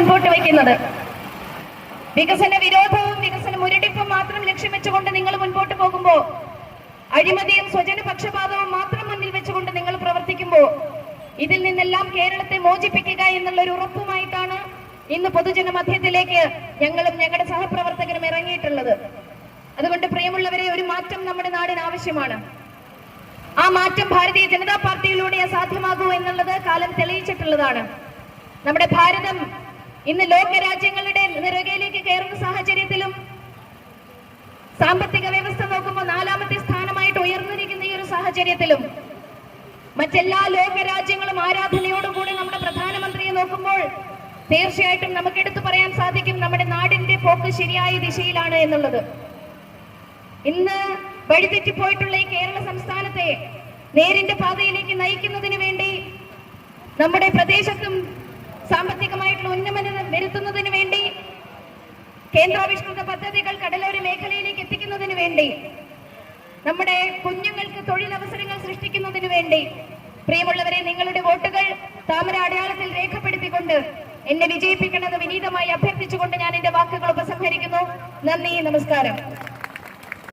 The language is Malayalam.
മുൻപോട്ട് വയ്ക്കുന്നത്. വികസന വിരോധവും വികസന മുരടിപ്പും മാത്രം ലക്ഷ്യം വെച്ചുകൊണ്ട് നിങ്ങൾ മുൻപോട്ട് പോകുമ്പോൾ, അഴിമതിയും സ്വജന പക്ഷപാതവും മാത്രം മുന്നിൽ വെച്ചുകൊണ്ട് നിങ്ങൾ പ്രവർത്തിക്കുമ്പോൾ, ഇതിൽ നിന്നെല്ലാം കേരളത്തെ മോചിപ്പിക്കുക എന്നുള്ള ഒരു ഉറപ്പുമായിട്ടാണ് ഇന്ന് പൊതുജന മധ്യത്തിലേക്ക് ഞങ്ങളും ഞങ്ങളുടെ സഹപ്രവർത്തകരും ഇറങ്ങിയിട്ടുള്ളത്. അതുകൊണ്ട് പ്രിയമുള്ളവരെ, ഒരു മാറ്റം നമ്മുടെ നാടിന് ആവശ്യമാണ്. ആ മാറ്റം ഭാരതീയ ജനതാ പാർട്ടിയിലൂടെ സാധ്യമാകൂ എന്നുള്ളത് കാലം തെളിയിച്ചിട്ടുള്ളതാണ്. നമ്മുടെ ഭാരതം ഇന്ന് ലോകരാജ്യങ്ങളുടെ നിറകയിലേക്ക് കയറുന്ന സാഹചര്യത്തിലും സാമ്പത്തിക വ്യവസ്ഥ നോക്കുമ്പോൾ 4ാമത്തെ സ്ഥാനമായിട്ട് ഉയർന്നിരിക്കുന്ന ഈ ഒരു സാഹചര്യത്തിലും മറ്റെല്ലാ ലോകരാജ്യങ്ങളും ആരാധനയോടുകൂടി നമ്മുടെ പ്രധാനമന്ത്രിയെ നോക്കുമ്പോൾ തീർച്ചയായിട്ടും നമുക്ക് എടുത്തു പറയാൻ സാധിക്കും നമ്മുടെ നാടിന്റെ പോക്ക് ശരിയായ ദിശയിലാണ് എന്നുള്ളത്. ഇന്ന് വഴിതെറ്റിപ്പോയിട്ടുള്ള ഈ കേരള സംസ്ഥാനത്തെ നേരിന്റെ പാതയിലേക്ക് നയിക്കുന്നതിന് വേണ്ടി, നമ്മുടെ പ്രദേശത്തും സാമ്പത്തികമായിട്ടുള്ള ഉന്നമനം വരുത്തുന്നതിന് വേണ്ടി, കേന്ദ്രാവിഷ്കൃത പദ്ധതികൾ കടലോര മേഖലയിലേക്ക് എത്തിക്കുന്നതിന് വേണ്ടി, നമ്മുടെ കുഞ്ഞുങ്ങൾക്ക് തൊഴിലവസരങ്ങൾ സൃഷ്ടിക്കുന്നതിന് വേണ്ടി, പ്രിയമുള്ളവരെ, നിങ്ങളുടെ വോട്ടുകൾ താമര അടയാളത്തിൽ രേഖപ്പെടുത്തിക്കൊണ്ട് എന്നെ വിജയിപ്പിക്കണമെന്ന് വിനീതമായി അഭ്യർത്ഥിച്ചുകൊണ്ട് ഞാൻ എന്റെ വാക്കുകൾ ഉപസംഹരിക്കുന്നു. നന്ദി, നമസ്കാരം.